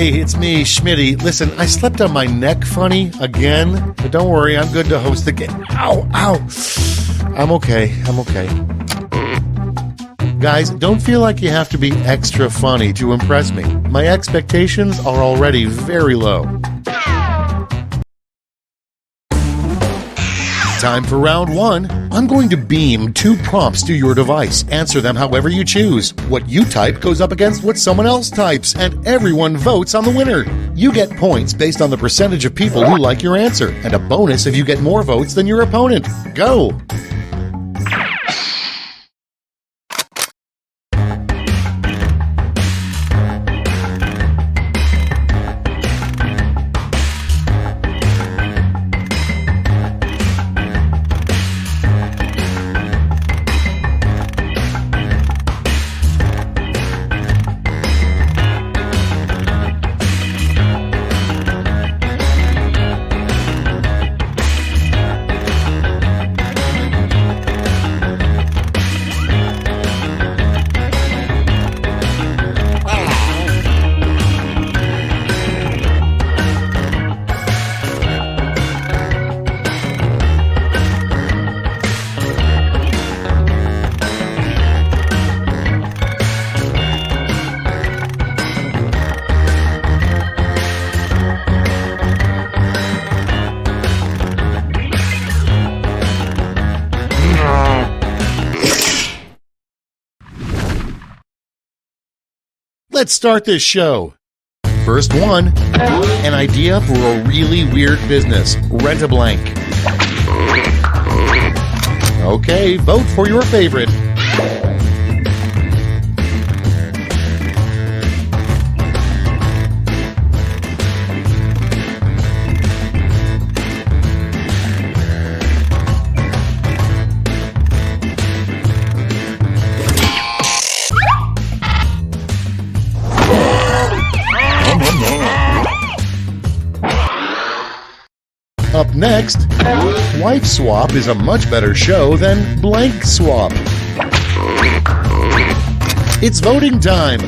Hey, it's me, Schmitty. Listen, I slept on my neck funny again, but don't worry, I'm good to host the game. Ow, ow. I'm okay. Guys, don't feel like you have to be extra funny to impress me. My expectations are already very low. Time for round one. I'm going to beam 2 prompts to your device. Answer them however you choose. What you type goes up against what someone else types, and everyone votes on the winner. You get points based on the percentage of people who like your answer, and a bonus if you get more votes than your opponent. Go! Let's start this show. First one, an idea for a really weird business. Rent a blank. Okay, vote for your favorite. Up next, Wife Swap is a much better show than Blank Swap. It's voting time.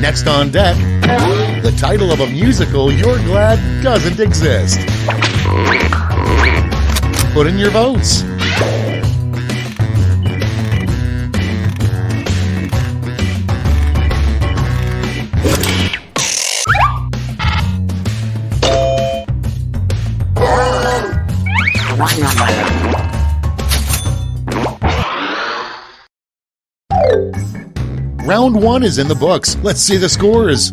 Next on deck, the title of a musical you're glad doesn't exist. Put in your votes. Round one is in the books. Let's see the scores.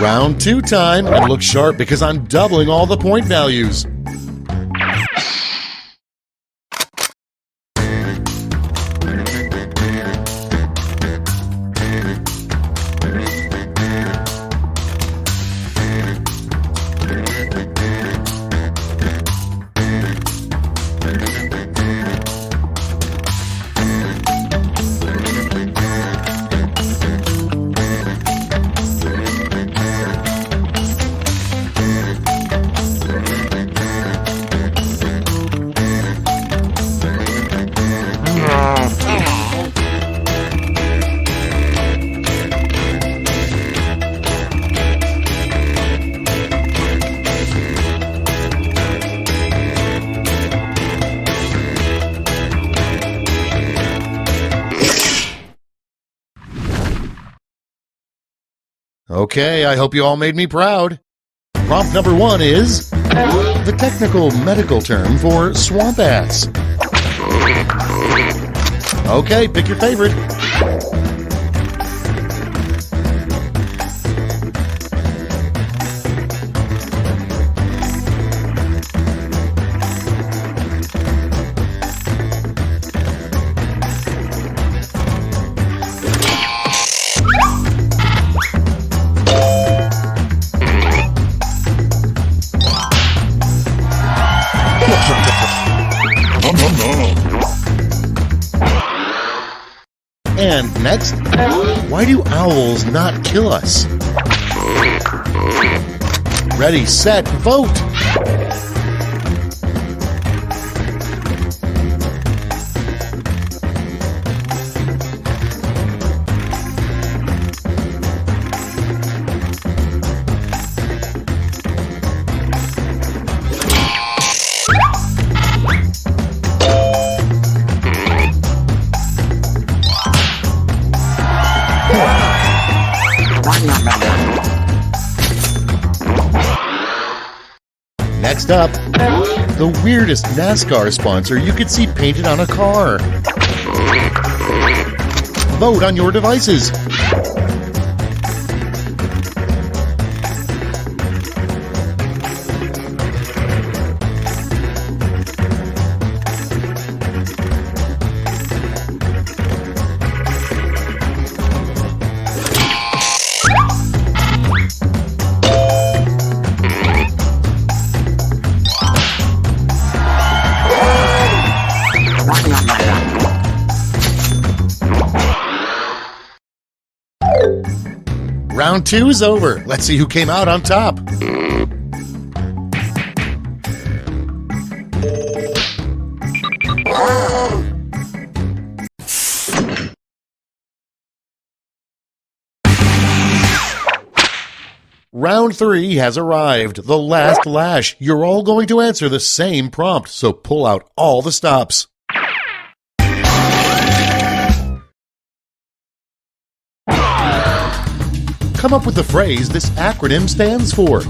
Round two time, and look sharp because I'm doubling all the point values. Okay, I hope you all made me proud. Prompt number one is the technical medical term for swamp ass. Okay, pick your favorite. Next, why do owls not kill us? Ready, set, vote! Next up, the weirdest NASCAR sponsor you could see painted on a car. Vote on your devices. Round 2 is over. Let's see who came out on top. Round 3 has arrived. The last lash. You're all going to answer the same prompt, so pull out all the stops. Come up with the phrase this acronym stands for.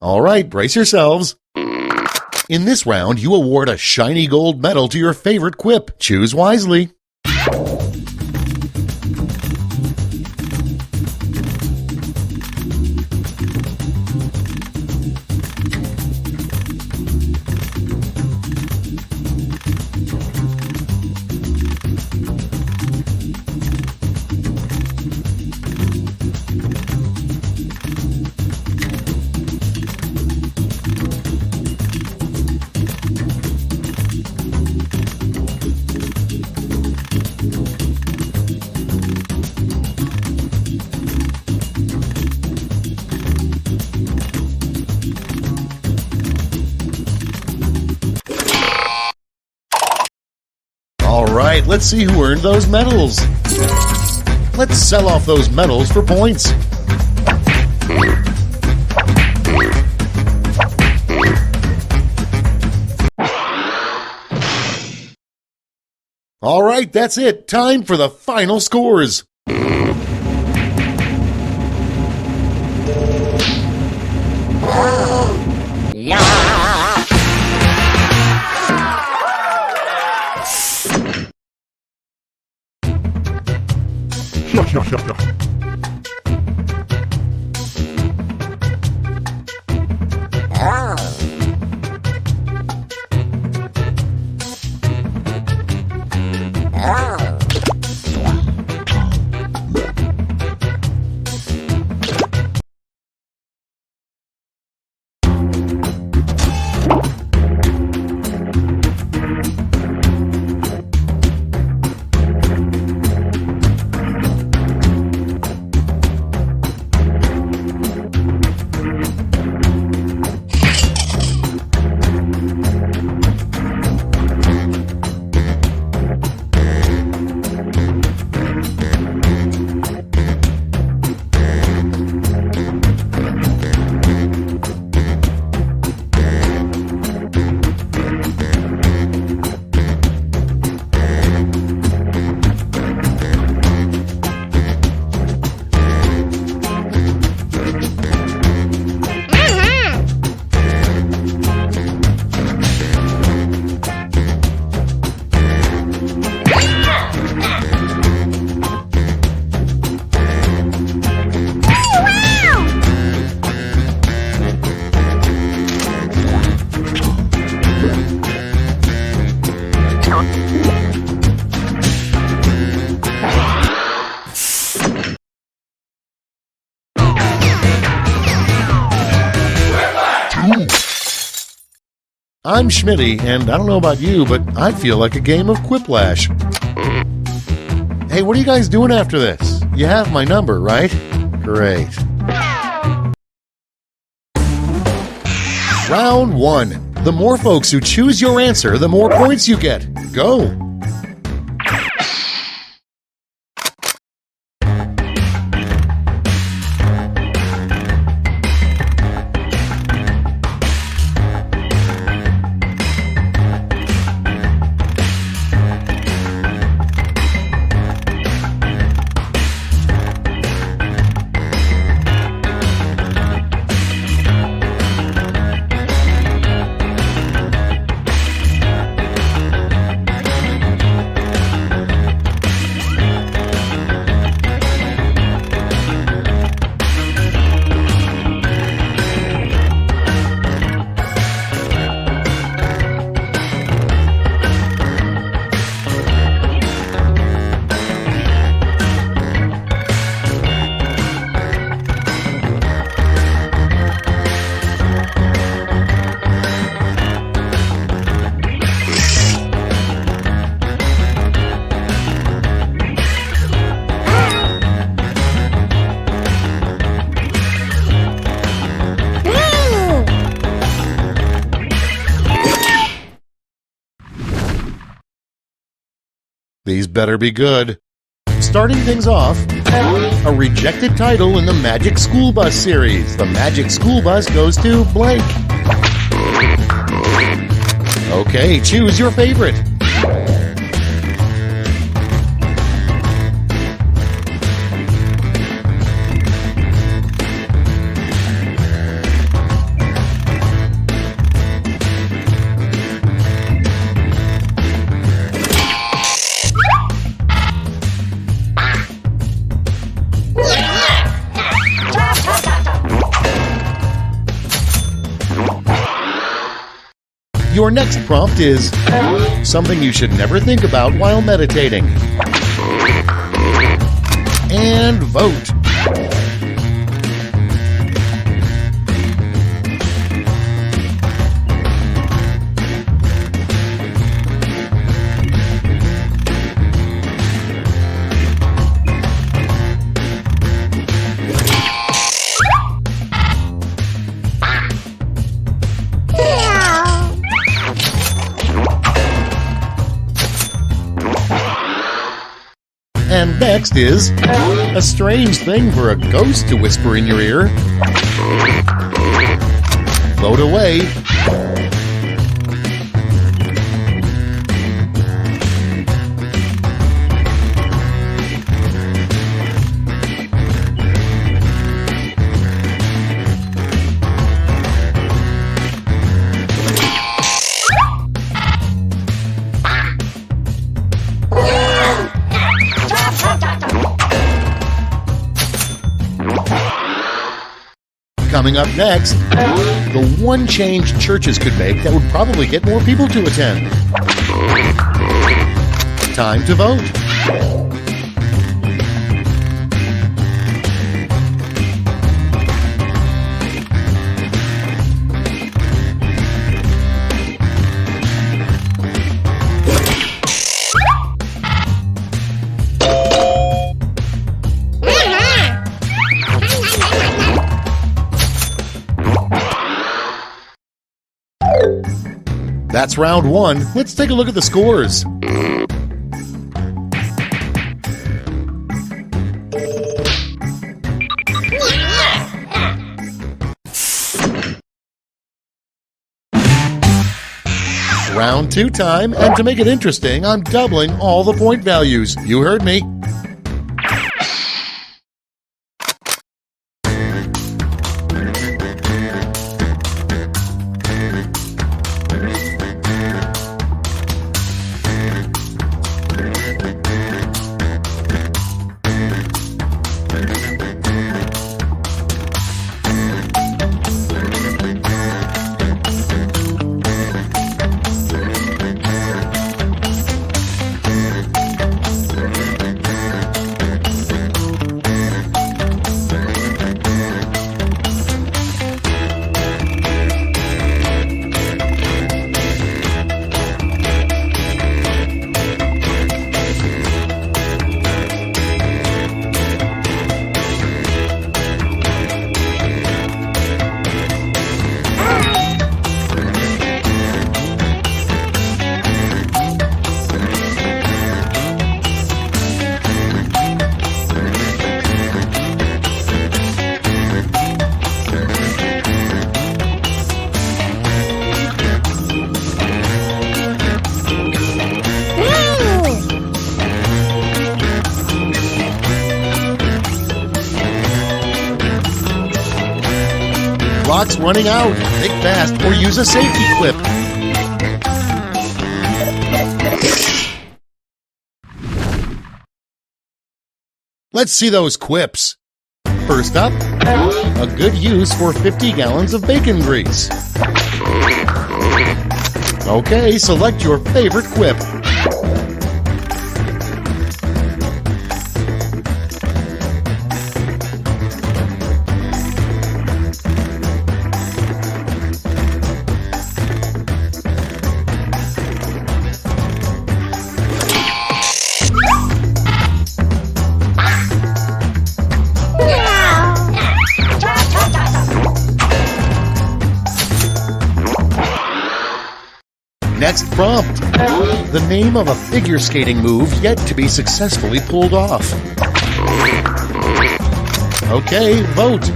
All right, brace yourselves. In this round, you award a shiny gold medal to your favorite quip. Choose wisely. All right, let's see who earned those medals. Let's sell off those medals for points. All right, that's it. Time for the final scores. I'm Schmitty, and I don't know about you, but I feel like a game of Quiplash. Hey, what are you guys doing after this? You have my number, right? Great. Round 1. The more folks who choose your answer, the more points you get. Go! These better be good. Starting things off, a rejected title in the Magic School Bus series. The Magic School Bus goes to blank. Okay, choose your favorite. Your next prompt is something you should never think about while meditating. And vote. And next is a strange thing for a ghost to whisper in your ear. Vote away. Coming up next, the one change churches could make that would probably get more people to attend. Time to vote. That's round 1. Let's take a look at the scores. Round 2 time, and to make it interesting, I'm doubling all the point values. You heard me. running out. Think fast or use a safety clip. Let's see those quips. First up, a good use for 50 gallons of bacon grease. Okay, select your favorite quip. Next prompt. The name of a figure skating move yet to be successfully pulled off. Okay, vote.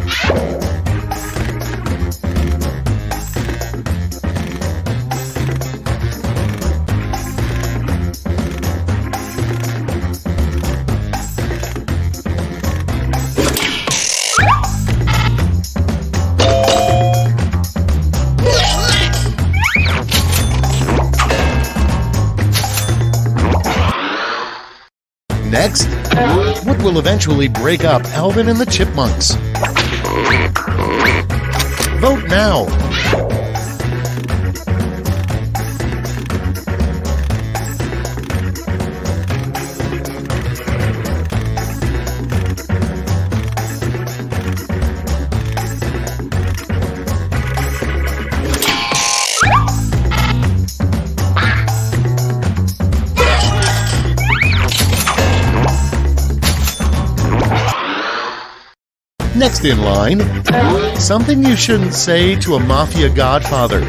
Next, what will eventually break up Alvin and the Chipmunks? Vote now. Next in line, something you shouldn't say to a mafia godfather.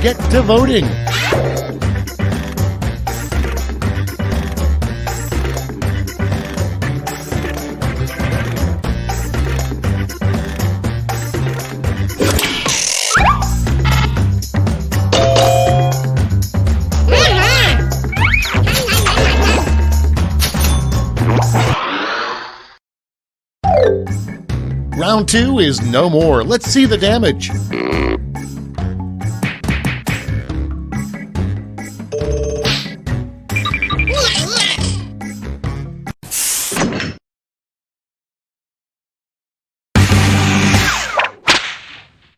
Get to voting. Round 2 is no more. Let's see the damage.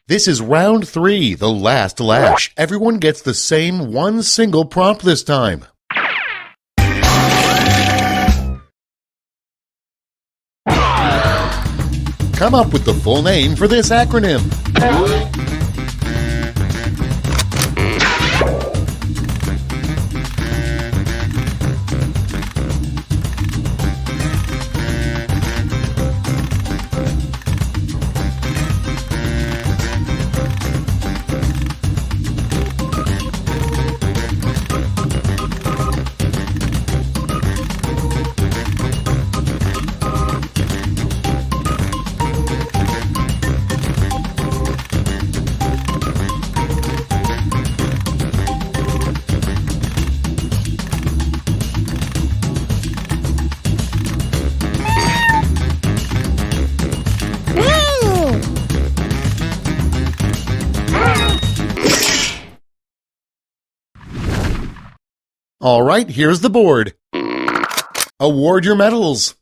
This is round 3, the last lash. Everyone gets the same one single prompt this time. Come up with the full name for this acronym. All right, here's the board. Award your medals.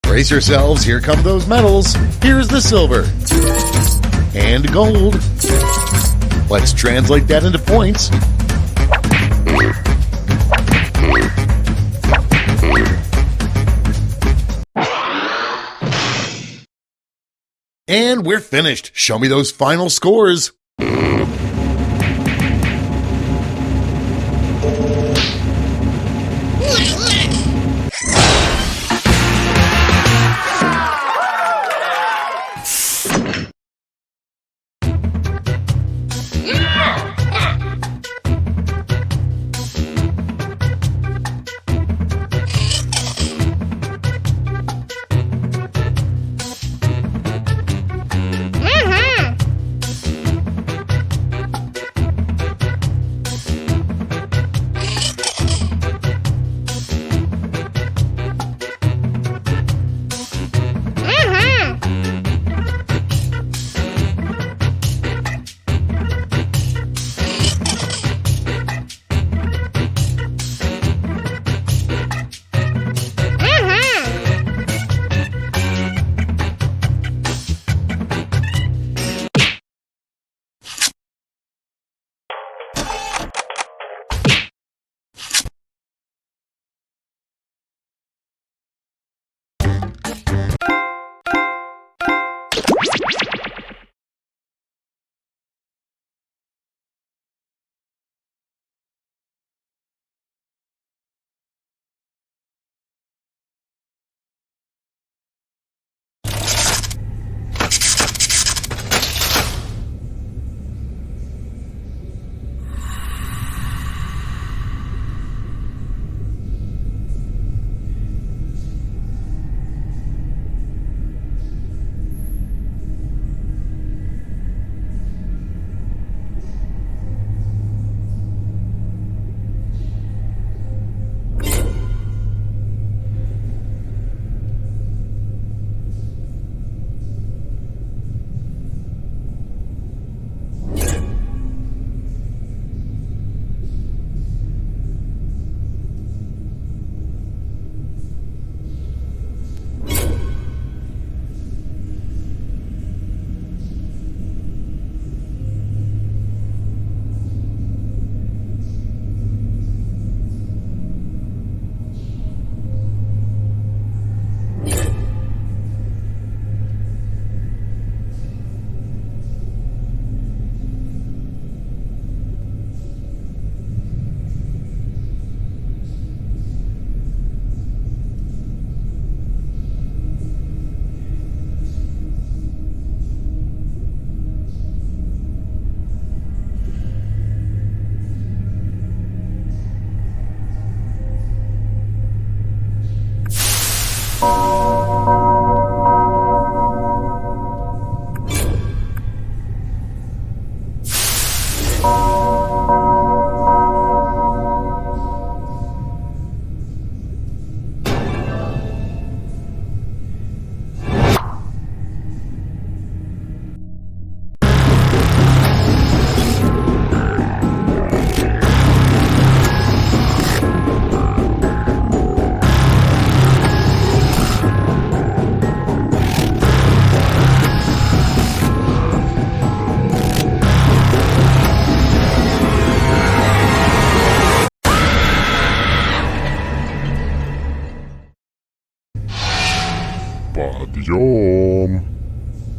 Brace yourselves, here come those medals. Here's the silver. And gold. Let's translate that into points. And we're finished. Show me those final scores.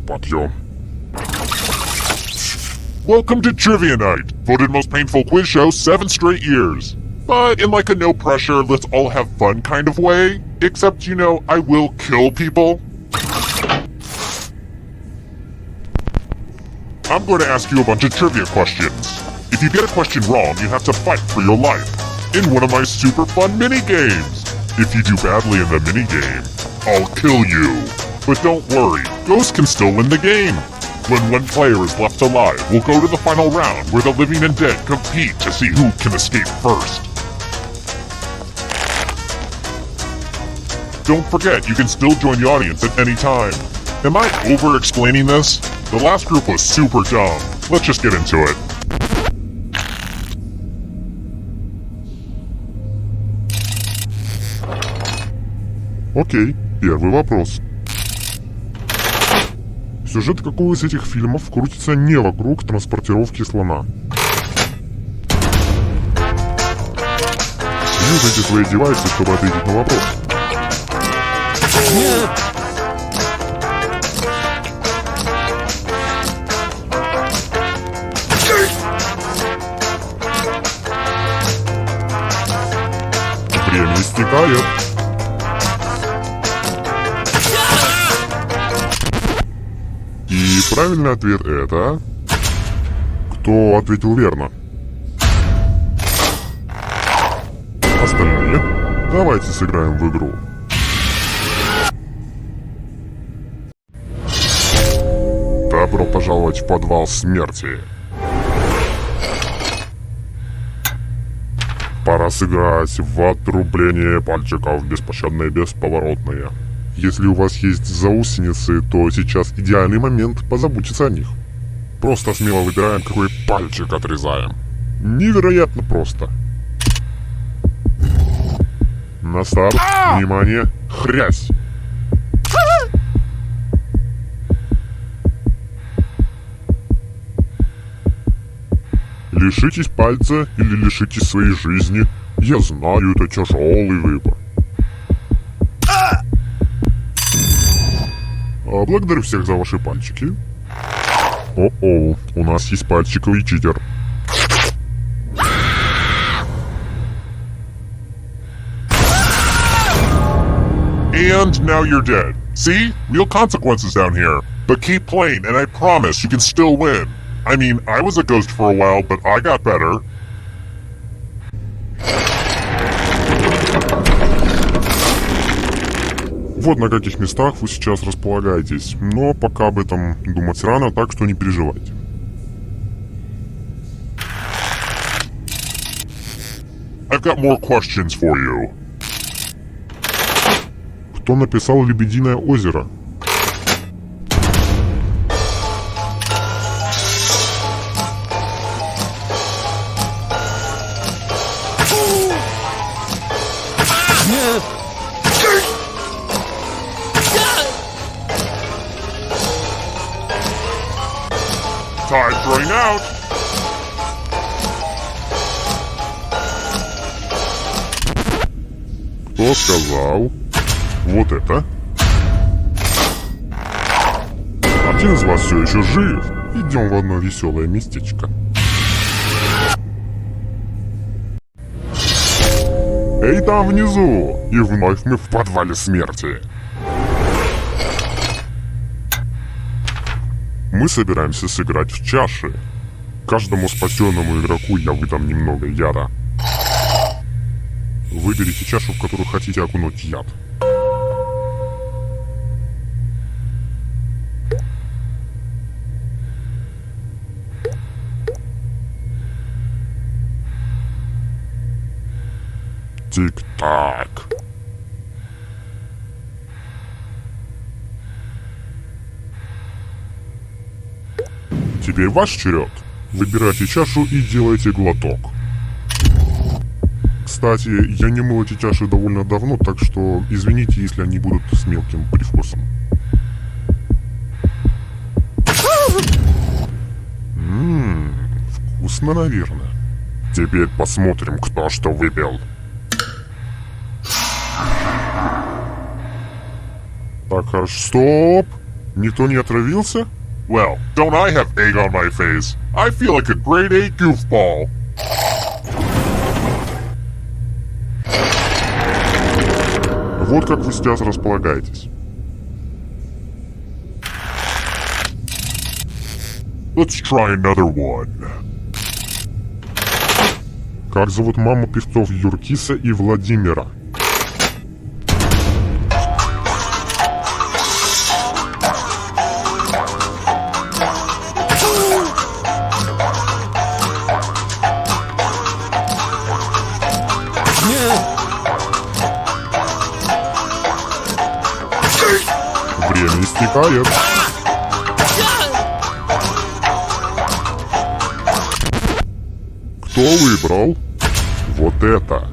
Подъем. Welcome to Trivia Night, voted most painful quiz show 7 straight years. But in like a no pressure, let's all have fun kind of way. Except, you know, I will kill people. I'm going to ask you a bunch of trivia questions. If you get a question wrong, you have to fight for your life in one of my super fun mini-games. If you do badly in the mini-game, I'll kill you. But don't worry, ghosts can still win the game. When one player is left alive, we'll go to the final round where the living and dead compete to see who can escape first. Don't forget, you can still join the audience at any time. Am I over-explaining this? The last group was super dumb. Let's just get into it. Окей, первый вопрос. Сюжет какого из этих фильмов крутится не вокруг транспортировки слона? Юзайте свои девайсы, чтобы ответить на вопрос. Нет! истекает. И правильный ответ это... Кто ответил верно? Остальные? Давайте сыграем в игру. Добро пожаловать в подвал смерти. Пора сыграть в отрубление пальчиков беспощадные и бесповоротные. Если у вас есть заусеницы, то сейчас идеальный момент позаботиться о них. Просто смело выбираем, какой пальчик отрезаем. Невероятно просто. На старт, внимание, хрясь! Лишитесь пальца или лишитесь своей жизни. Я знаю, это тяжелый выбор. Благодарю всех за ваши пальчики. О-оу, у нас есть пальчиковый читер. And now you're dead. See? Real consequences down here. But keep playing and I promise you can still win. I mean, I was a ghost for a while, but I got better. Вот на каких местах вы сейчас располагаетесь, но пока об этом думать рано, так что не переживайте. I've got more questions for you. Кто написал «Лебединое озеро»? Time's running out. Кто сказал вот это? Один из вас все еще жив. Идем в одно веселое местечко. Эй, там внизу! И вновь мы в подвале смерти. Мы собираемся сыграть в чаши. Каждому спасенному игроку я выдам немного яда. Выберите чашу, в которую хотите окунуть яд. Тик-так. Теперь ваш черед. Выбирайте чашу и делайте глоток. Кстати, я не мыл эти чаши довольно давно, так что извините, если они будут с мелким привкусом. Вкусно, наверное. Теперь посмотрим, кто что выпил. Так, хорошо. Стоп! Никто не отравился? Well, don't I have egg on my face? I feel like a grade A goofball. Вот как вы сейчас располагаетесь. Let's try another one. Как зовут маму певцов Юркиса и Владимира? Время истекает. Кто выбрал вот это?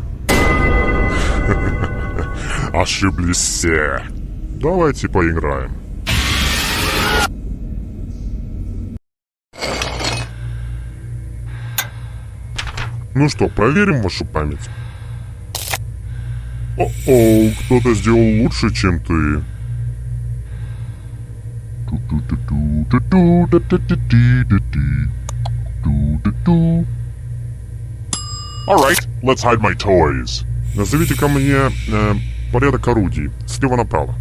Ошиблись все. Давайте поиграем. Ну что, проверим вашу память. О-оу, кто-то сделал лучше, чем ты. Alright, let's hide my toys. Назовите-ка мне порядок орудий. Слева направо.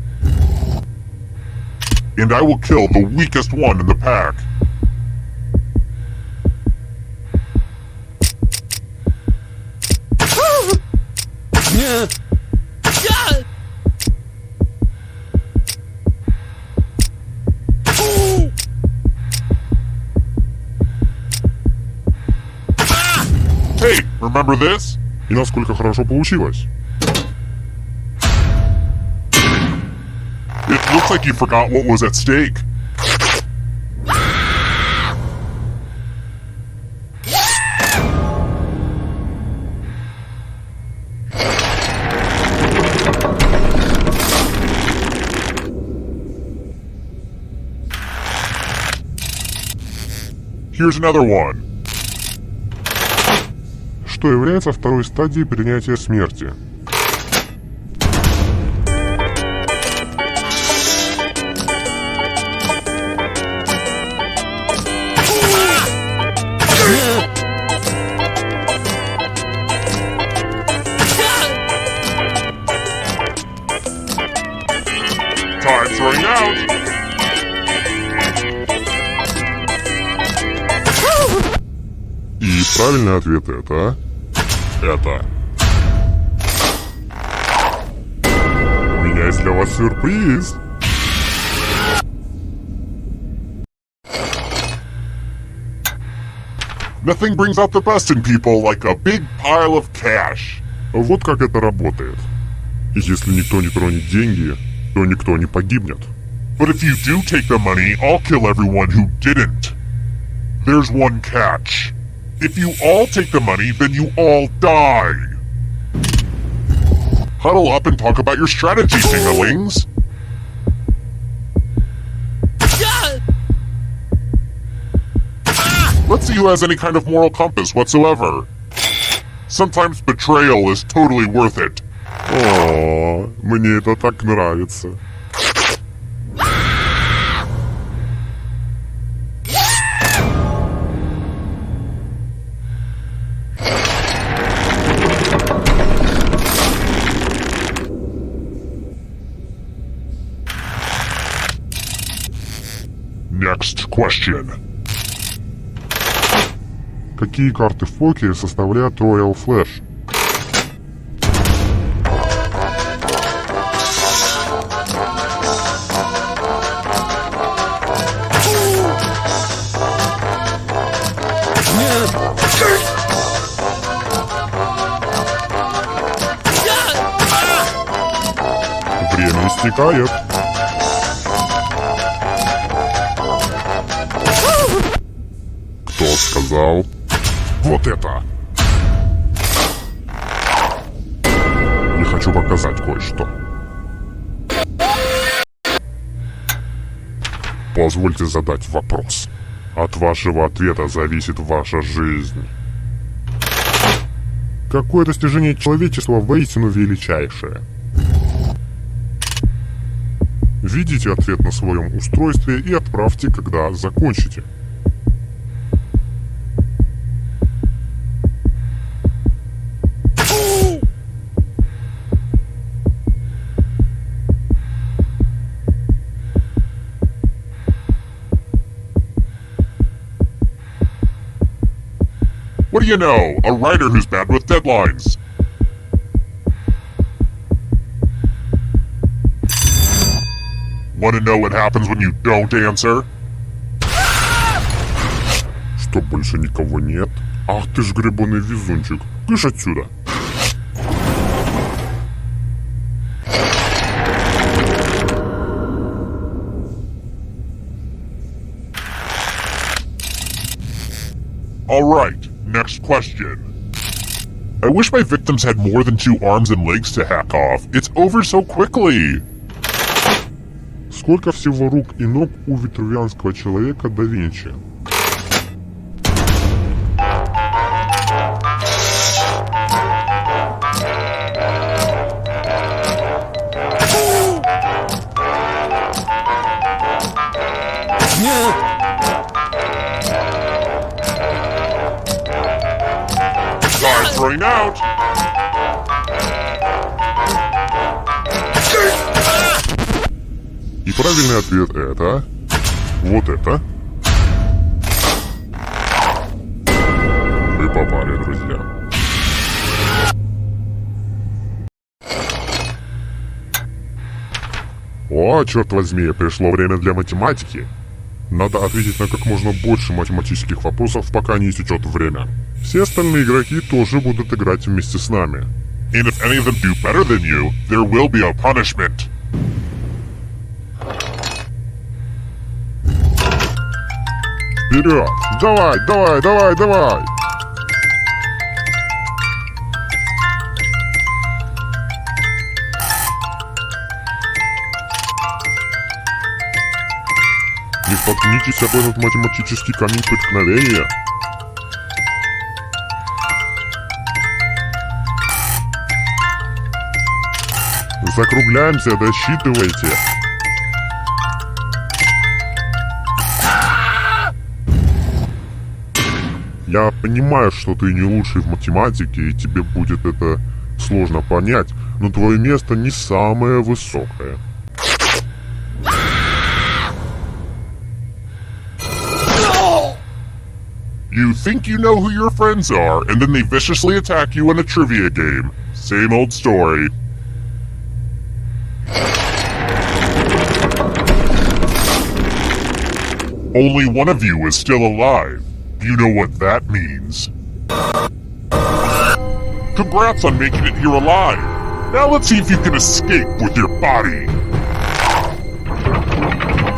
And I will kill the weakest one in the pack. Hey, remember this? И насколько хорошо получилось. It looks like you forgot what was at stake. Here's another one. Что является второй стадией принятия смерти? Time's running out. И правильный ответ это... У меня есть для вас сюрприз. Nothing brings out the best in people like a big pile of cash. Вот как это работает. Если никто не тронет деньги, то никто не погибнет. But if you do take the money, I'll kill everyone who didn't. There's one catch. If you all take the money, then you all die. Huddle up and talk about your strategy, dinglings. Let's see who has any kind of moral compass whatsoever. Sometimes betrayal is totally worth it. О, мне это так нравится. Next question. Какие карты в покере составляют Royal Flush? Время истекает. Кто сказал? Вот это! Я хочу показать кое-что. Позвольте задать вопрос. От вашего ответа зависит ваша жизнь. Какое достижение человечества воистину величайшее? Введите ответ на своем устройстве и отправьте, когда закончите. What do you know? A writer who's bad with deadlines. Want to know what happens when you don't answer? Что, больше никого нет? Ах ты ж гребаный везунчик. Кыш отсюда. Alright, next question. I wish my victims had more than 2 arms and legs to hack off. It's over so quickly. Сколько всего рук и ног у витрувианского человека да Винчи? Time's running out. правильный ответ это... Вот это. Вы попали, друзья. О, черт возьми, пришло время для математики. Надо ответить на как можно больше математических вопросов, пока не истечет время. Все остальные игроки тоже будут играть вместе с нами. And if any of them do better than you, there will be a punishment. Вперед! Давай, давай, давай, давай! Не споткнитесь об этот математический камень преткновения. Закругляемся, досчитывайте. Я понимаю, что ты не лучший в математике, и тебе будет это сложно понять, но твое место не самое высокое. You think you know who your friends are, and then they viciously attack you in a trivia game. Same old story. Only one of you is still alive. You know what that means. Congrats on making it here alive. Now let's see if you can escape with your body.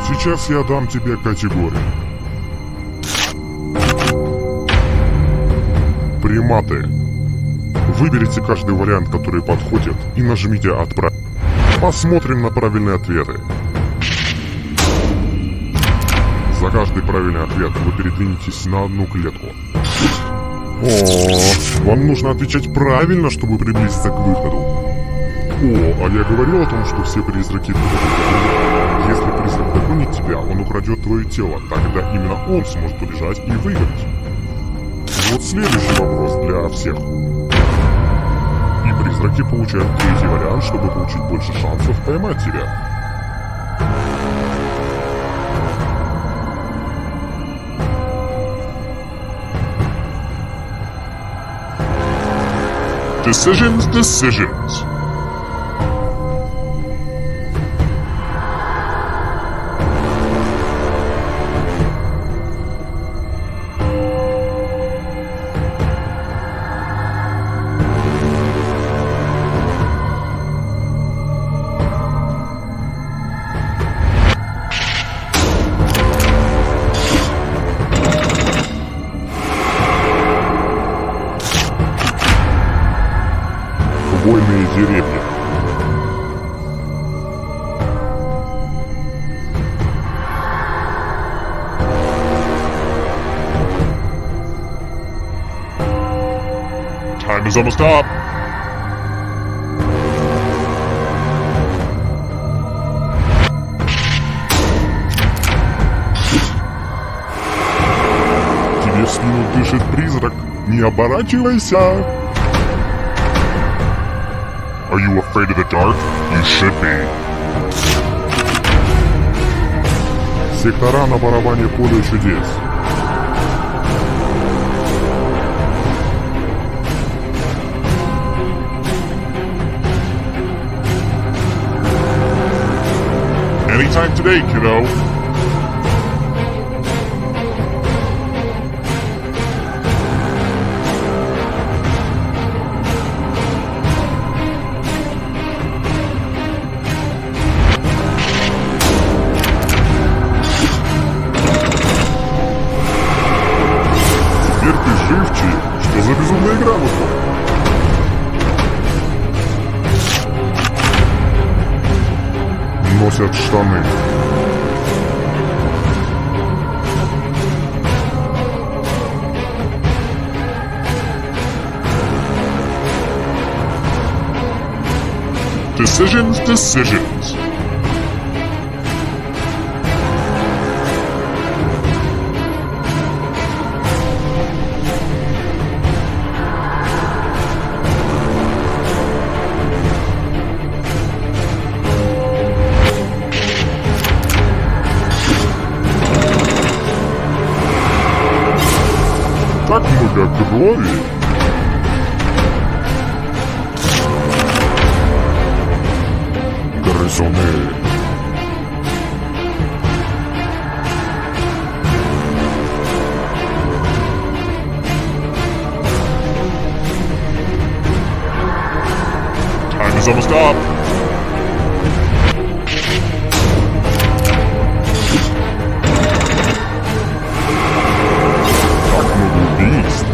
Сейчас я дам тебе категорию. Приматы. Выберите каждый вариант, который подходит, и нажмите «Отправить». Посмотрим на правильные ответы. За каждый правильный ответ вы передвинетесь на одну клетку. О, вам нужно отвечать правильно, чтобы приблизиться к выходу. О, а я говорил о том, что все призраки будут. Если призрак догонит тебя, он украдет твое тело. Тогда именно он сможет убежать и выиграть. Вот следующий вопрос для всех. И призраки получают третий вариант, чтобы получить больше шансов поймать тебя. Decisions. Хвойные деревья. Time is almost up. Тебе в спину дышит призрак. Не оборачивайся. Are you afraid of the dark? You should be. Сектора на барабане поля чудес. Anytime today, kiddo. Теперь ты живчик. Что за безумная игра вышла? Носят штаны. Decisions. Много крови. Грызуны. Time is almost up. Как много убийств.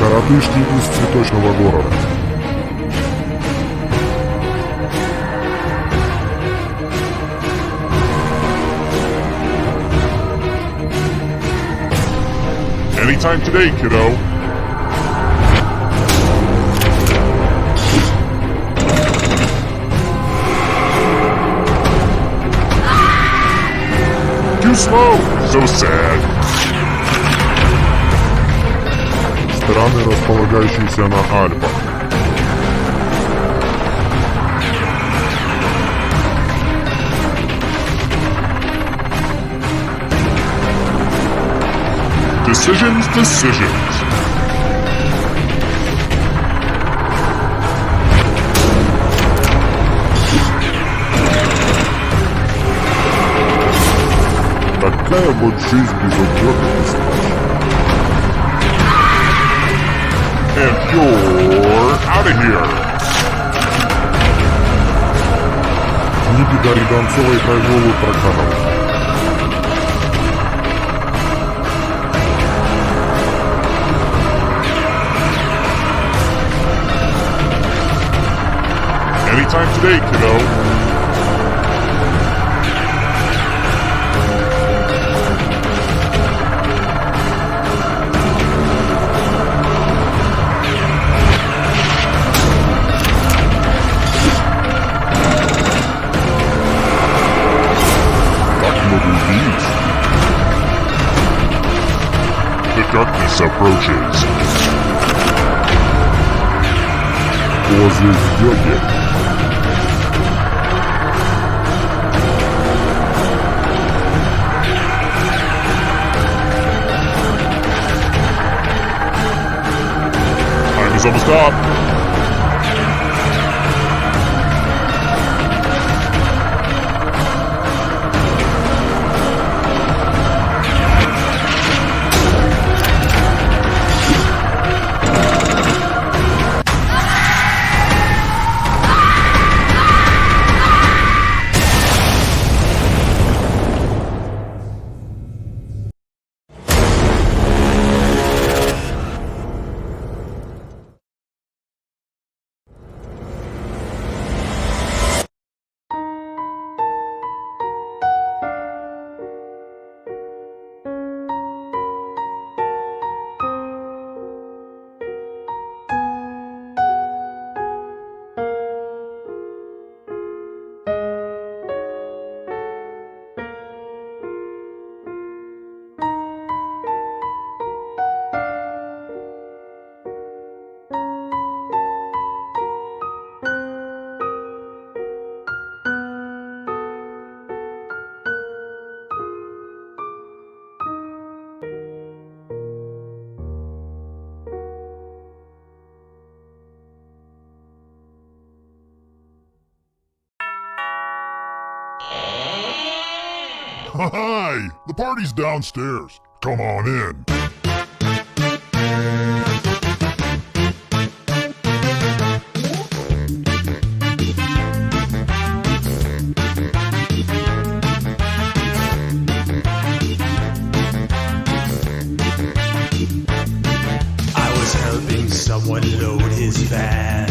Коротышки из цветочного города. Anytime today, kiddo. Too slow. So sad. Страны, располагающиеся на Альпах. Decisions. Такая вот жизнь без учета и страшно. And you're out of here. Книги Дарьи Донцовой про Вову Траканова. Anytime today, kiddo. The darkness approaches. Возрождение. Time is almost up. Hi! The party's downstairs. Come on in. I was helping someone load his van.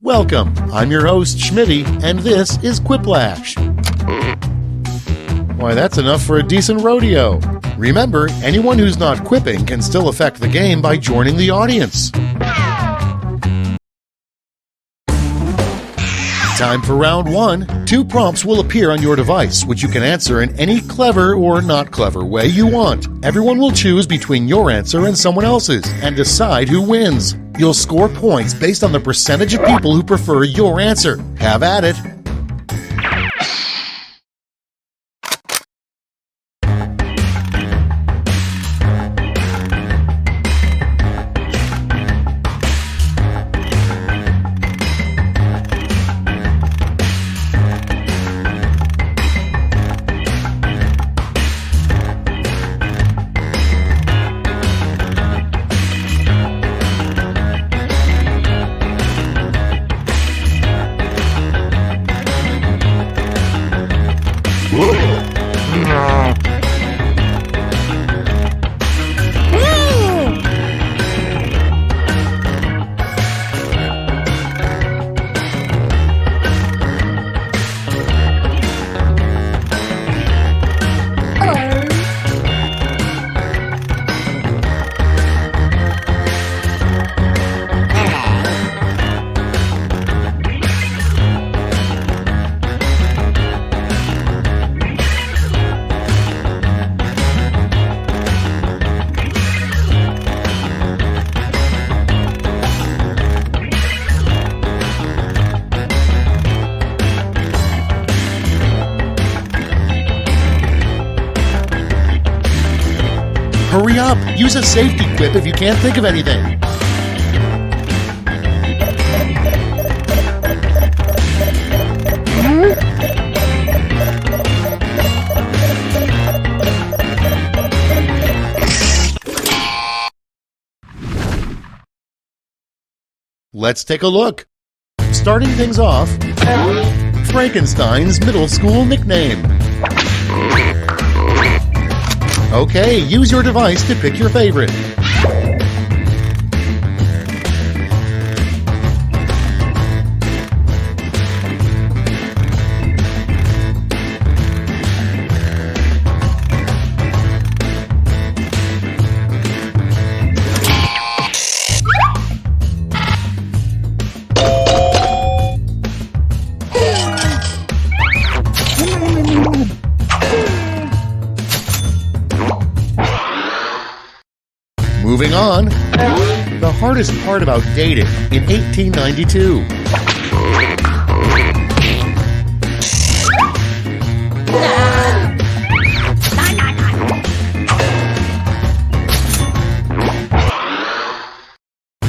Welcome, I'm your host, Schmitty, and this is Quiplash. Why, that's enough for a decent rodeo. Remember, anyone who's not quipping can still affect the game by joining the audience. Time for round one. 2 prompts will appear on your device, which you can answer in any clever or not clever way you want. Everyone will choose between your answer and someone else's, and decide who wins. You'll score points based on the percentage of people who prefer your answer. Have at it. Hurry up! Use a safety quip if you can't think of anything. Let's take a look. Starting things off, Frankenstein's middle school nickname. Okay, use your device to pick your favorite. Moving on, the hardest part about dating in 1892.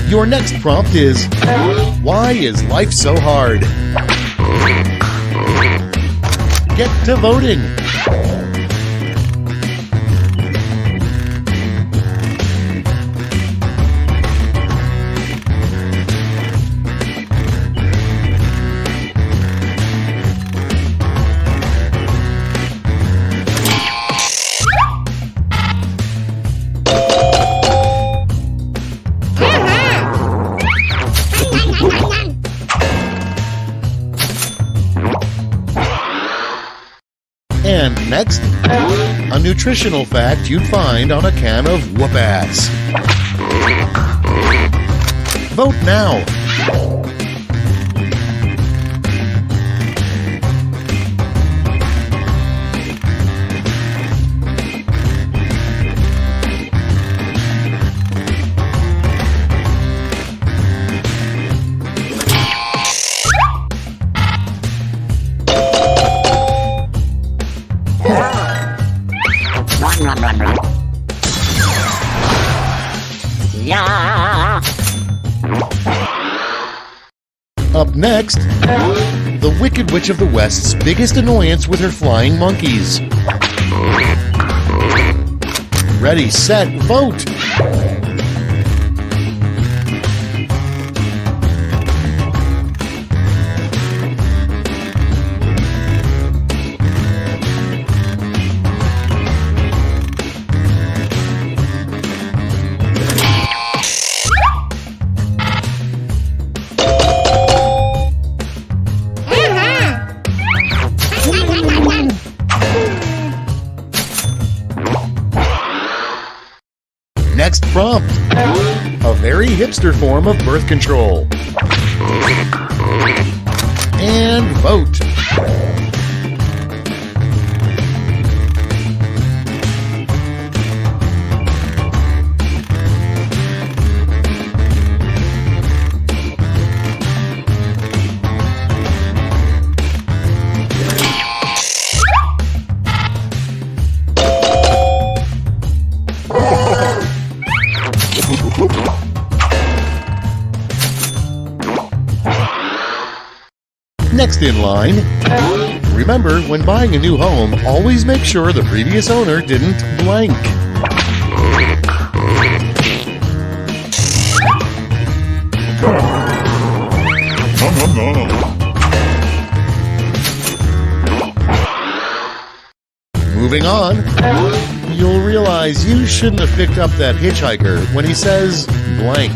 Your next prompt is, why is life so hard? Get to voting. And next, a nutritional fact you'd find on a can of whoop-ass. Vote now. Run. Yeah. Up next, the Wicked Witch of the West's biggest annoyance with her flying monkeys. Ready, set, vote! next prompt. A very hipster form of birth control. And vote. Next in line, remember, when buying a new home, always make sure the previous owner didn't blank. Moving on, you'll realize you shouldn't have picked up that hitchhiker when he says blank.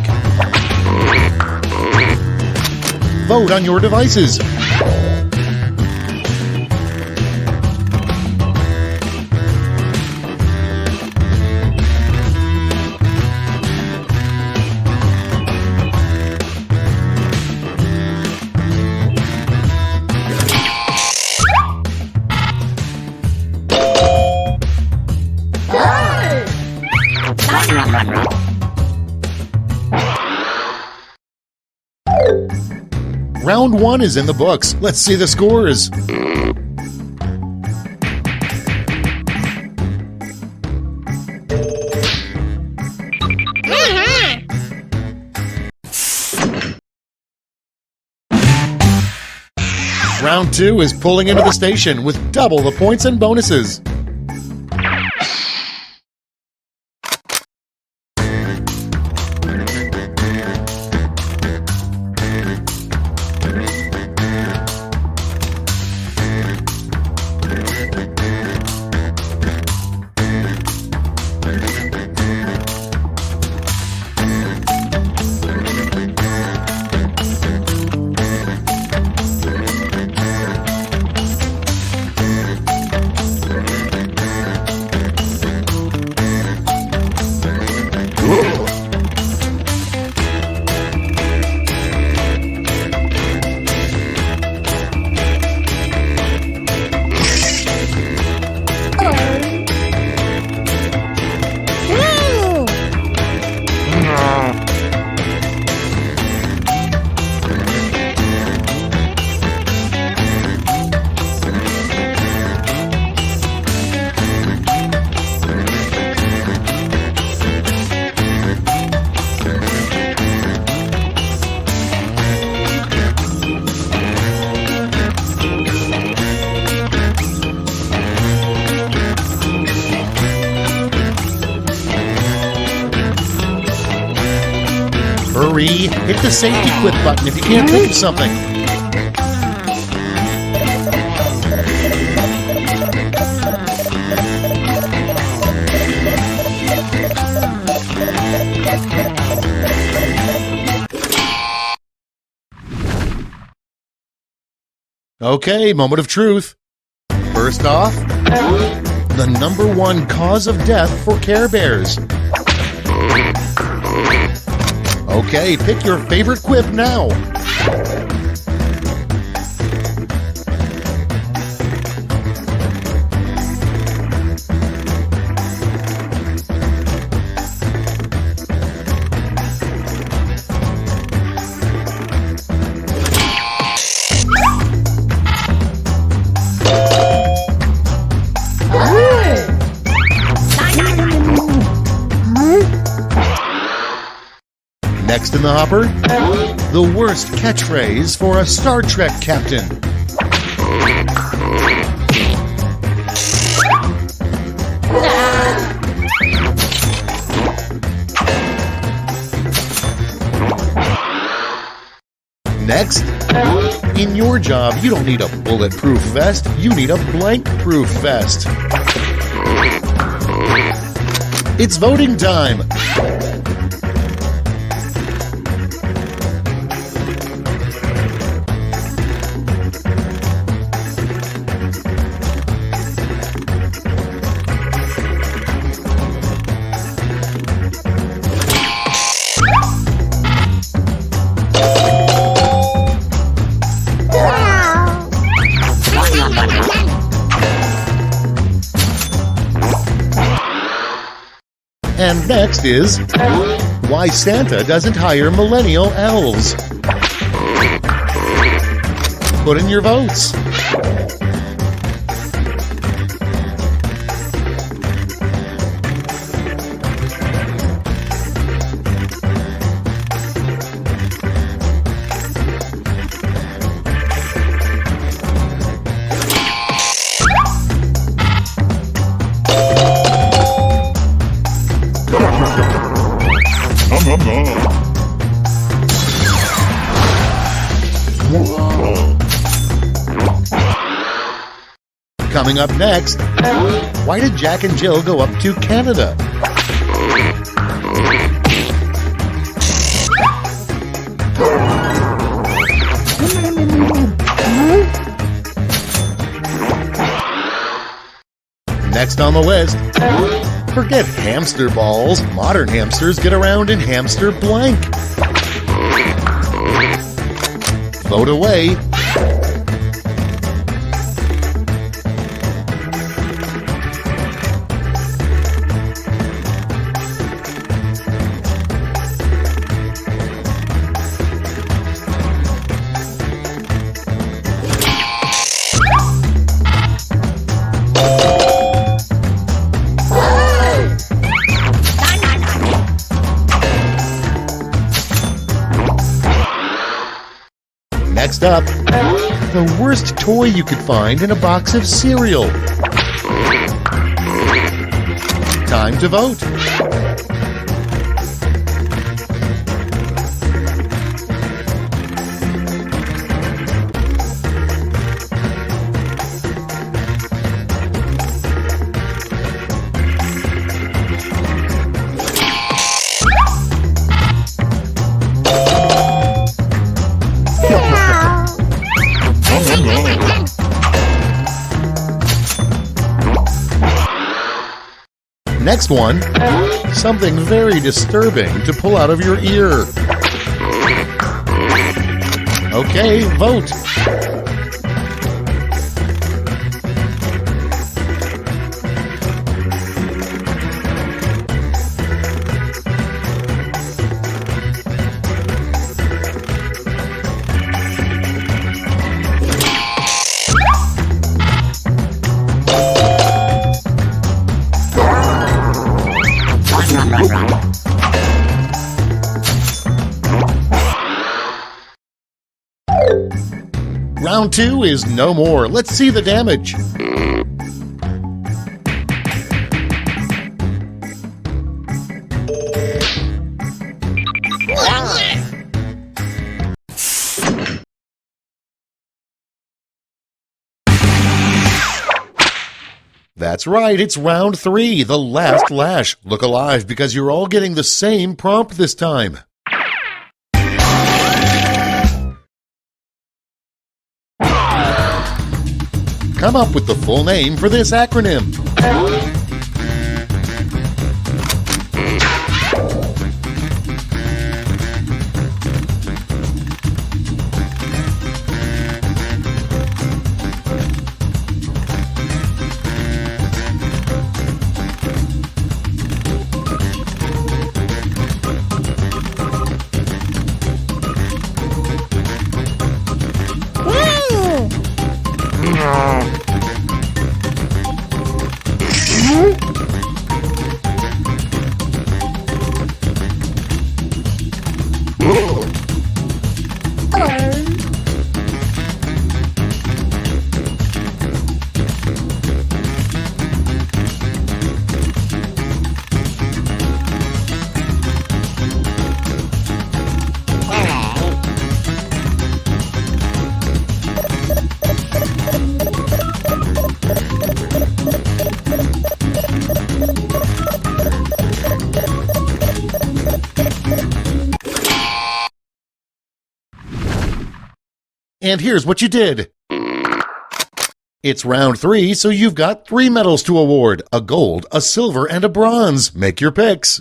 Vote on your devices. Round 1 is in the books. Let's see the scores. Round 2 is pulling into the station with double the points and bonuses. Hurry, hit the safety quit button if you can't think of something. Okay, moment of truth. First off, the #1 cause of death for Care Bears. Okay, pick your favorite quip now. Next in the hopper, the worst catchphrase for a Star Trek captain. Next, in your job, you don't need a bulletproof vest, you need a blank-proof vest. It's voting time. And next is why Santa doesn't hire millennial elves. Put in your votes. Coming up next, why did Jack and Jill go up to Canada? Next on the list, forget hamster balls. Modern hamsters get around in hamster blank. Vote away. Next up, the worst toy you could find in a box of cereal. Time to vote. Next one, something very disturbing to pull out of your ear. Okay, vote. Round 2 is no more. Let's see the damage. That's right, it's round 3, the last lash. Look alive because you're all getting the same prompt this time. Come up with the full name for this acronym. And here's what you did. It's round 3, so you've got 3 medals to award. A gold, a silver, and a bronze. Make your picks.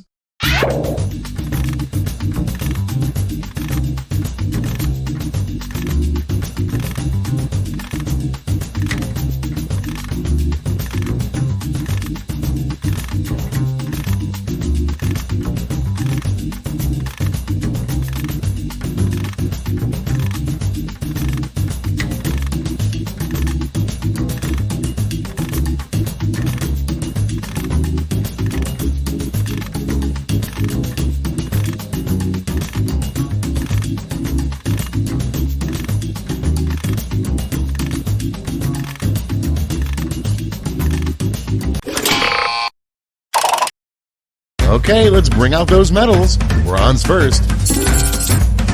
Okay, let's bring out those medals. Bronze first.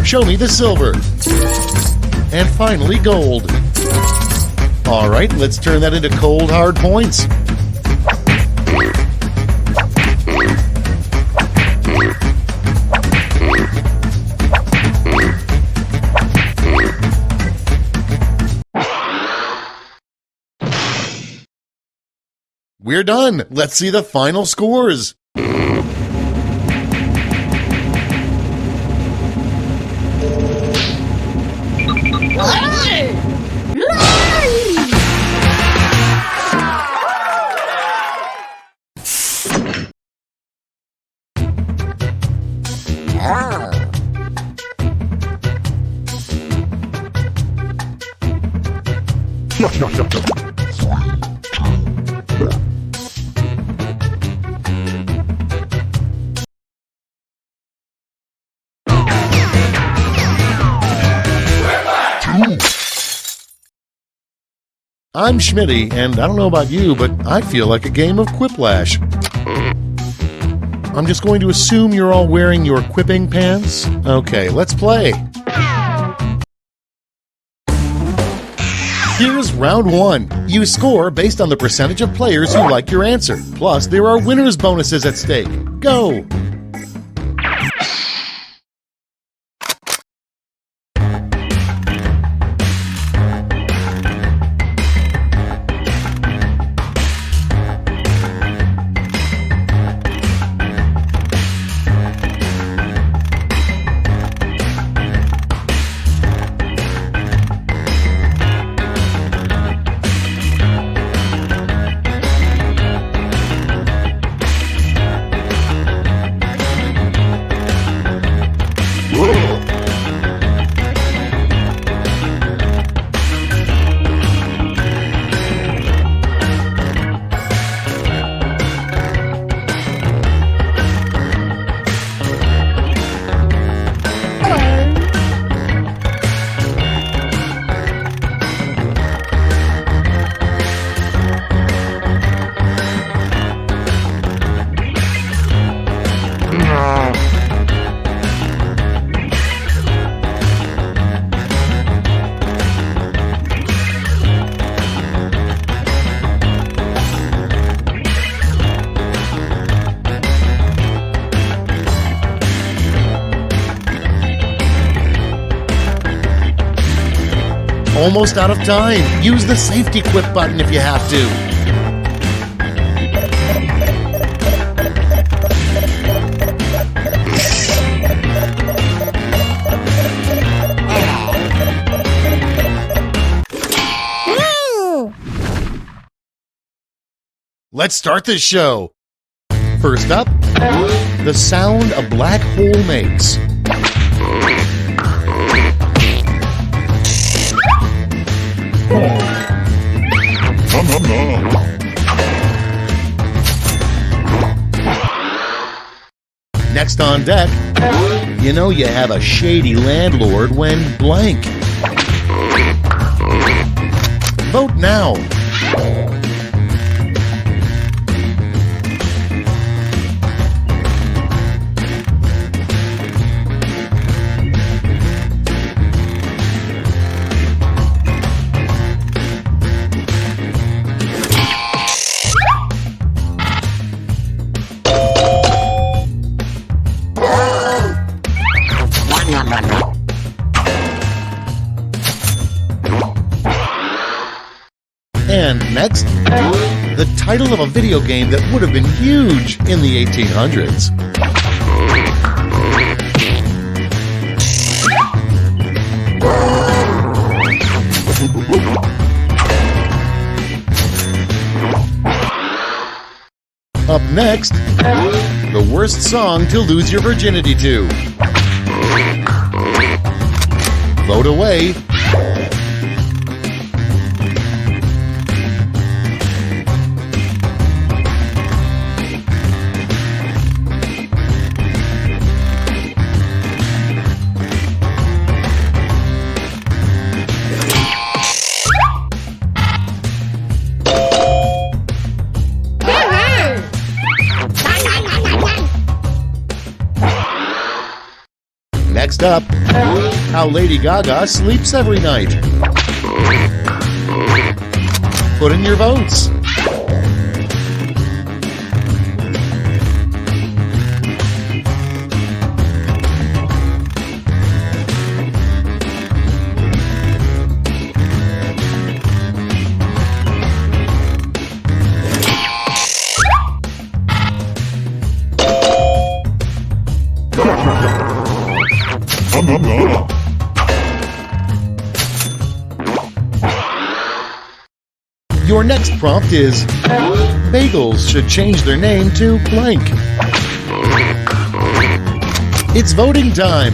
Show me the silver. And finally, gold. All right, let's turn that into cold, hard points. We're done. Let's see the final scores. I'm Schmitty, and I don't know about you, but I feel like a game of Quiplash. I'm just going to assume you're all wearing your quipping pants. Okay, let's play. Here's round one. You score based on the percentage of players who like your answer. Plus, there are winner's bonuses at stake. Go! Almost out of time. Use the safety quit button if you have to. Let's start this show. First up, the sound a black hole makes. Next on deck, you know you have a shady landlord when blank. Vote now. And next, the title of a video game that would have been huge in the 1800s. Up next, the worst song to lose your virginity to. Vote away. Next up, how Lady Gaga sleeps every night. Put in your votes. Your next prompt is, bagels should change their name to blank. It's voting time.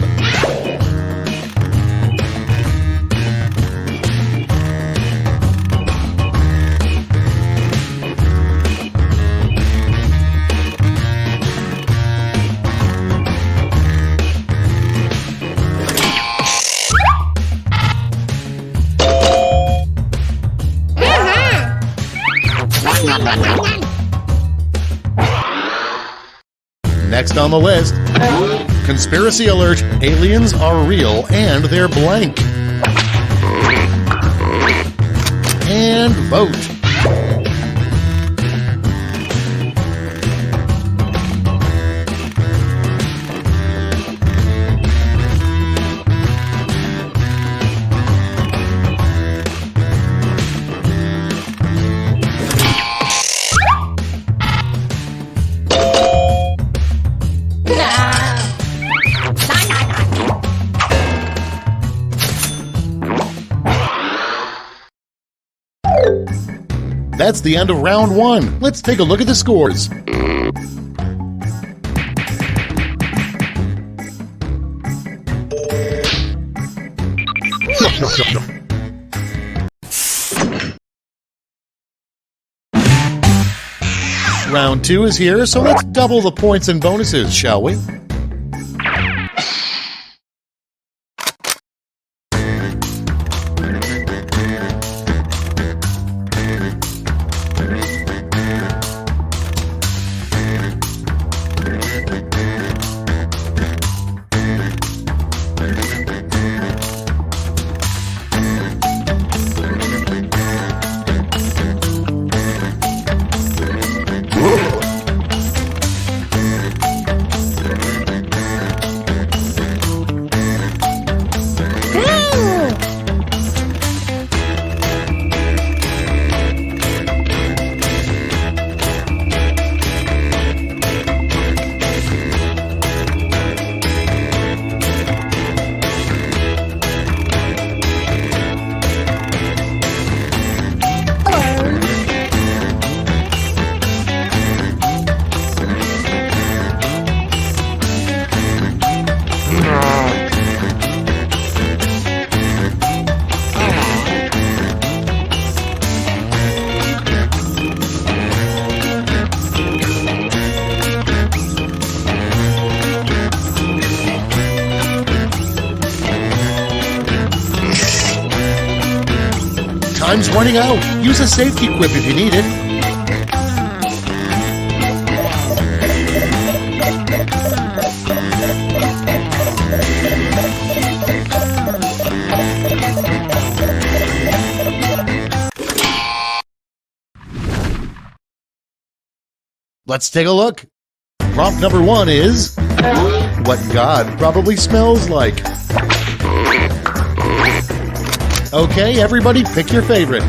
Next on the list, conspiracy alert, aliens are real and they're blank. And vote. That's the end of round one. Let's take a look at the scores. Round two is here, so let's double the points and bonuses, shall we? Time's running out. Use a safety quip if you need it. Let's take a look. Prompt number one is, what God probably smells like. Okay, everybody pick your favorite.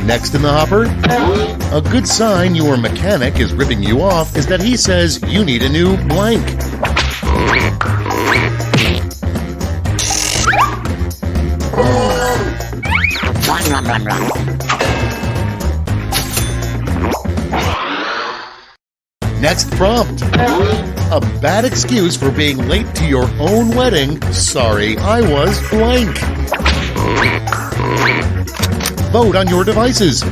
Next in the hopper, a good sign your mechanic is ripping you off is that he says you need a new blank. Next prompt, A bad excuse for being late to your own wedding. Sorry, I was blank. Vote on your devices.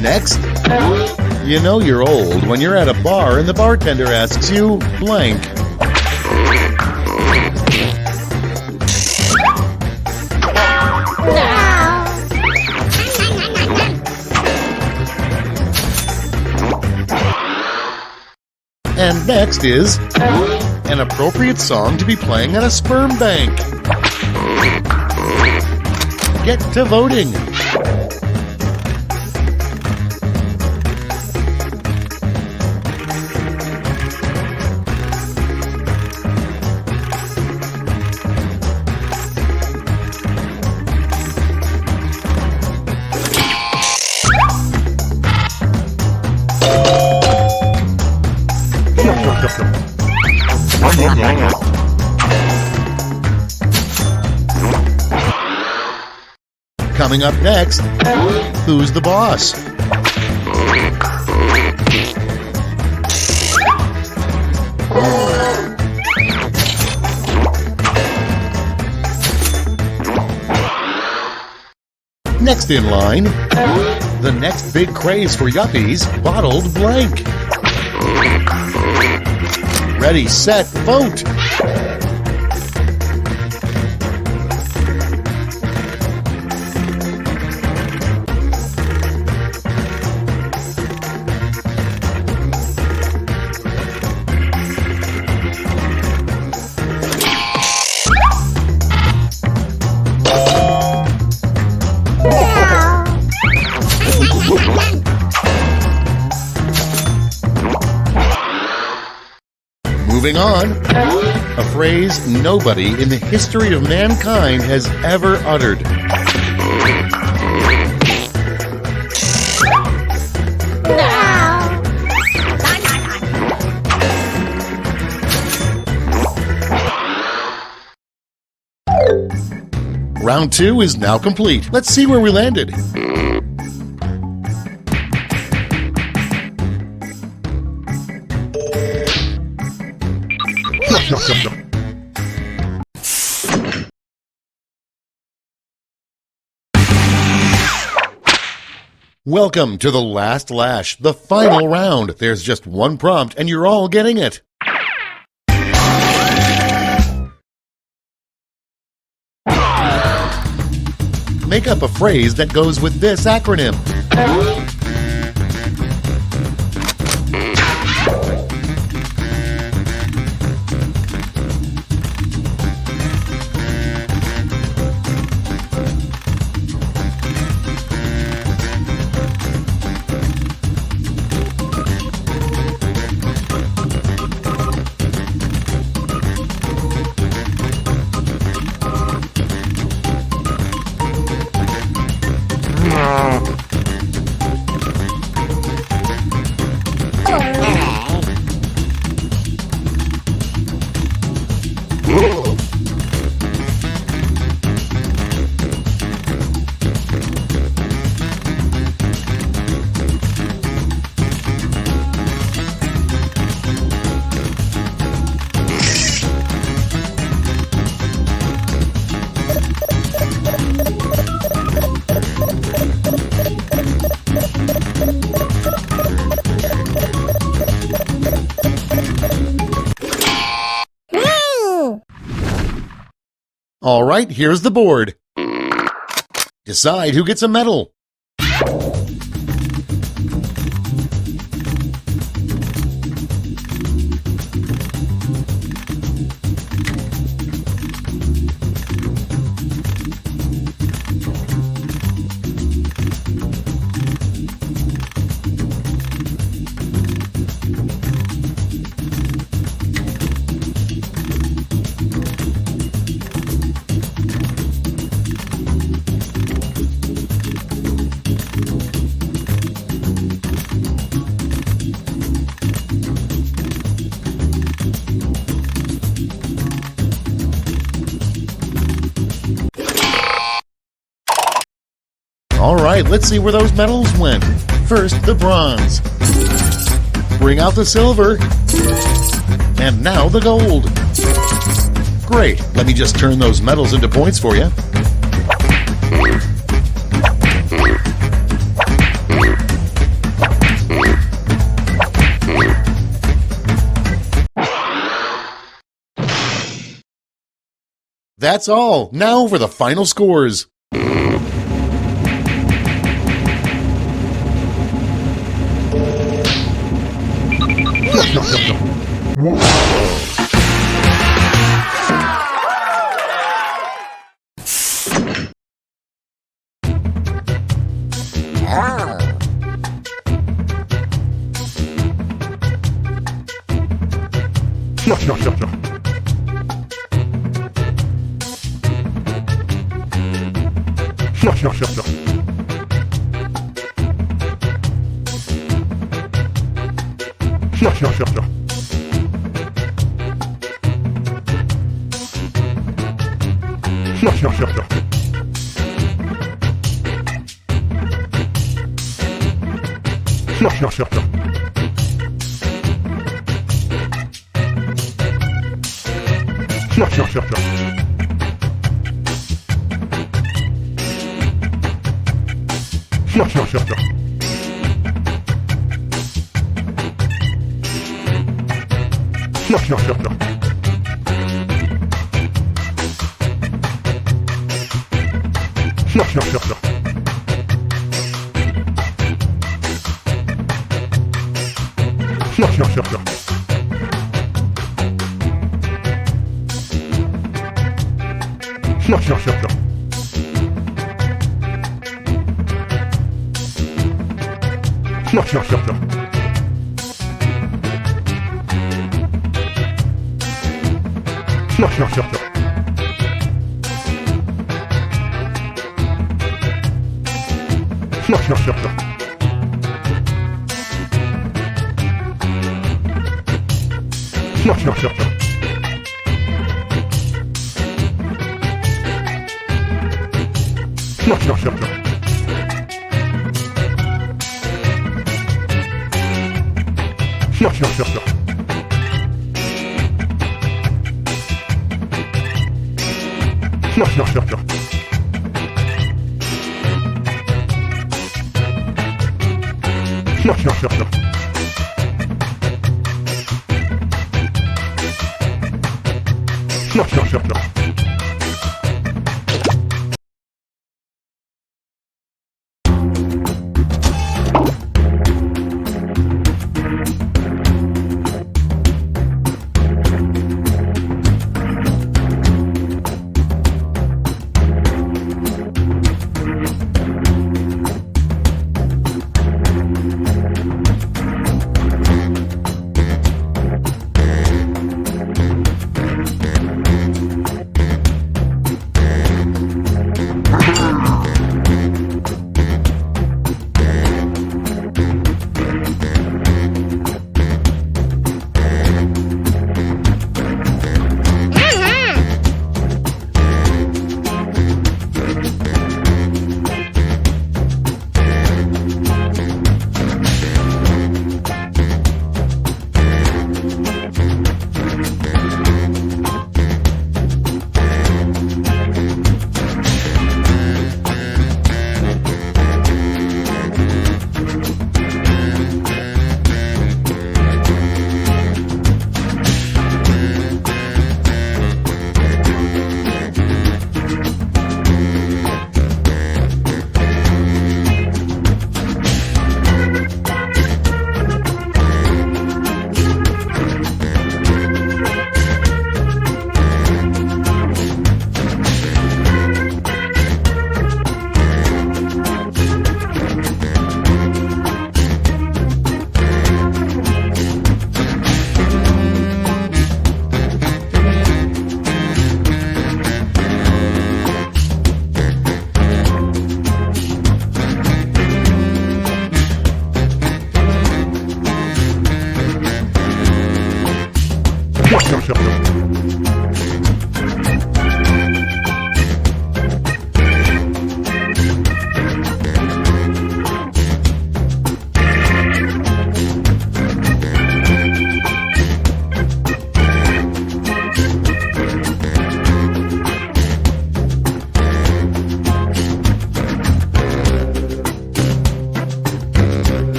Next, you know you're old when you're at a bar and the bartender asks you blank. And next is an appropriate song to be playing at a sperm bank. Get to voting. Coming up next, who's the boss? Next in line, the next big craze for yuppies, bottled blank. Ready, set, vote! Moving on, a phrase nobody in the history of mankind has ever uttered. Round 2 is now complete. Let's see where we landed. Welcome to the last lash, the final round. There's just one prompt and you're all getting it. Make up a phrase that goes with this acronym. All right, here's the board. Decide who gets a medal. Alright, let's see where those medals went. First, the bronze. Bring out the silver. And now the gold. Great, let me just turn those medals into points for you. That's all. Now for the final scores.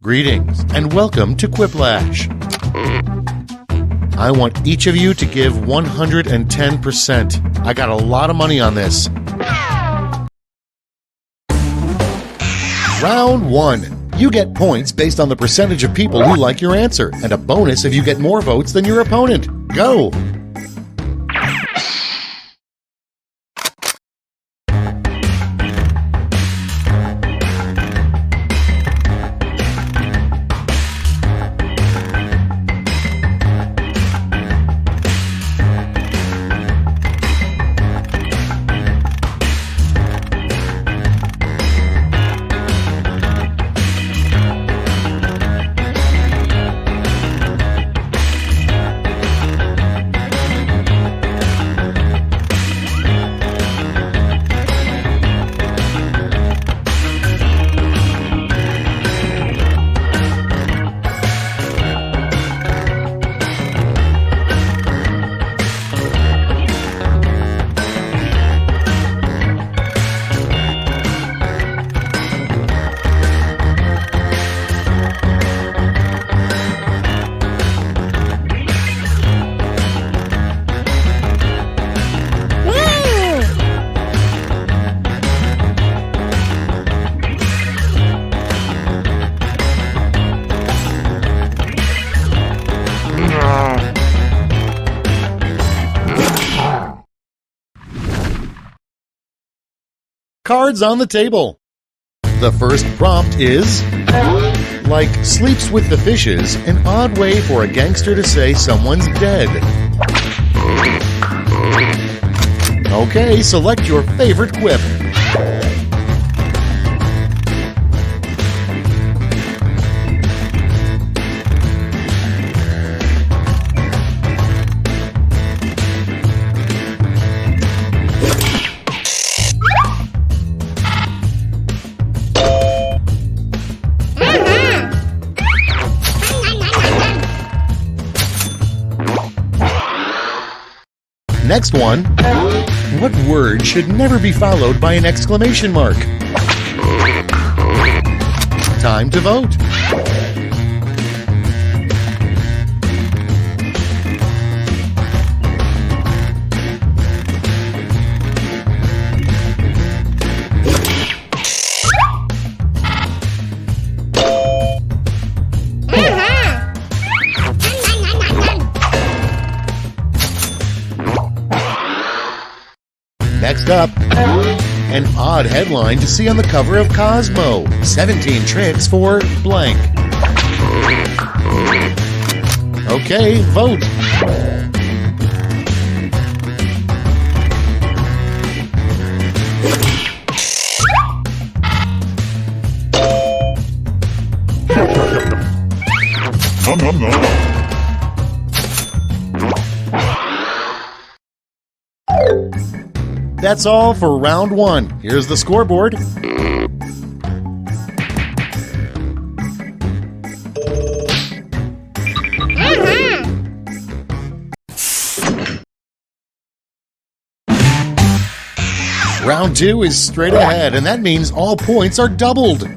Greetings and welcome to Quiplash. I want each of you to give 110%. I got a lot of money on this. Round 1. You get points based on the percentage of people who like your answer, and a bonus if you get more votes than your opponent. Go! Cards on the table. The first prompt is, like sleeps with the fishes, an odd way for a gangster to say someone's dead. Okay, select your favorite quip. Next one. What word should never be followed by an exclamation mark? Time to vote. Next up, an odd headline to see on the cover of Cosmo. 17 tricks for blank. Okay, vote. Nom nom nom. That's all for round 1. Here's the scoreboard. Round 2 is straight ahead, and that means all points are doubled.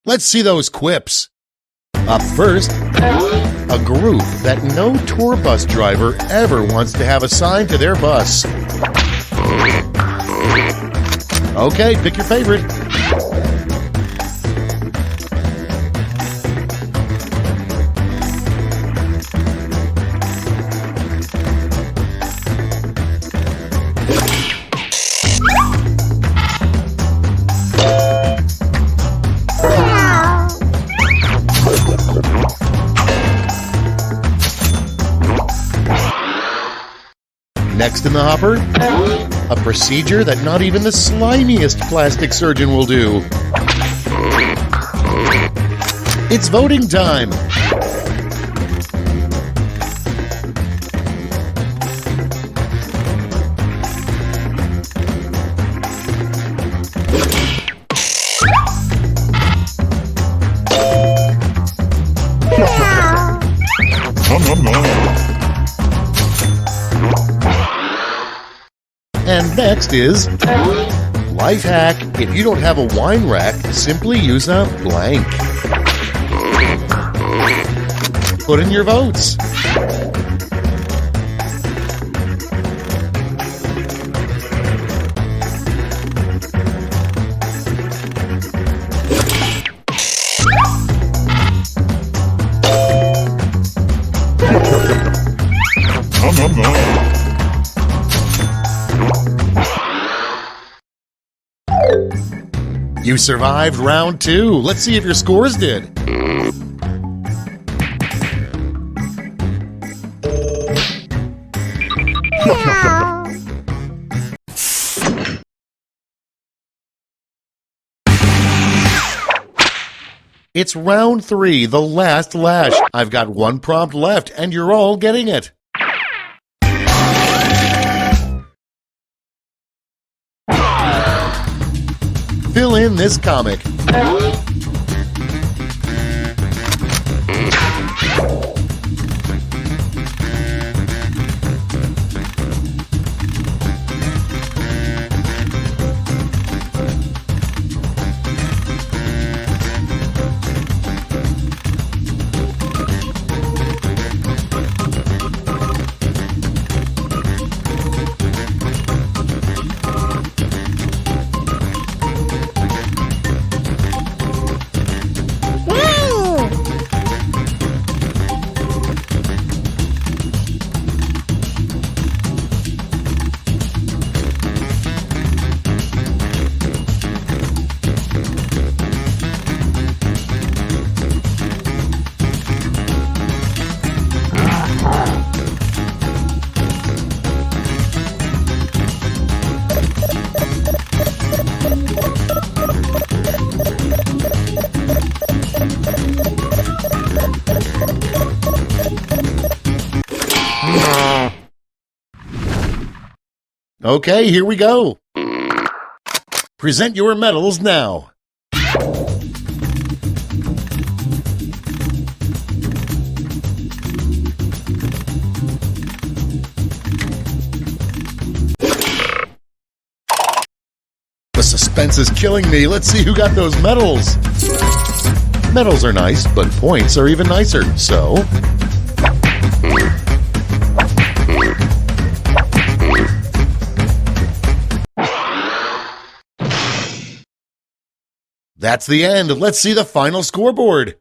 Let's see those quips. Up first, a group that no tour bus driver ever wants to have assigned to their bus. Okay, pick your favorite. Next in the hopper, a procedure that not even the slimiest plastic surgeon will do. It's voting time. And next is life hack. If you don't have a wine rack, simply use a blank. Put in your votes. You survived round 2. Let's see if your scores did. It's round 3, the last lash. I've got one prompt left, and you're all getting it. Fill in this comic. Okay, here we go. Present your medals now. The suspense is killing me. Let's see who got those medals. Medals are nice, but points are even nicer, so... That's the end. Let's see the final scoreboard.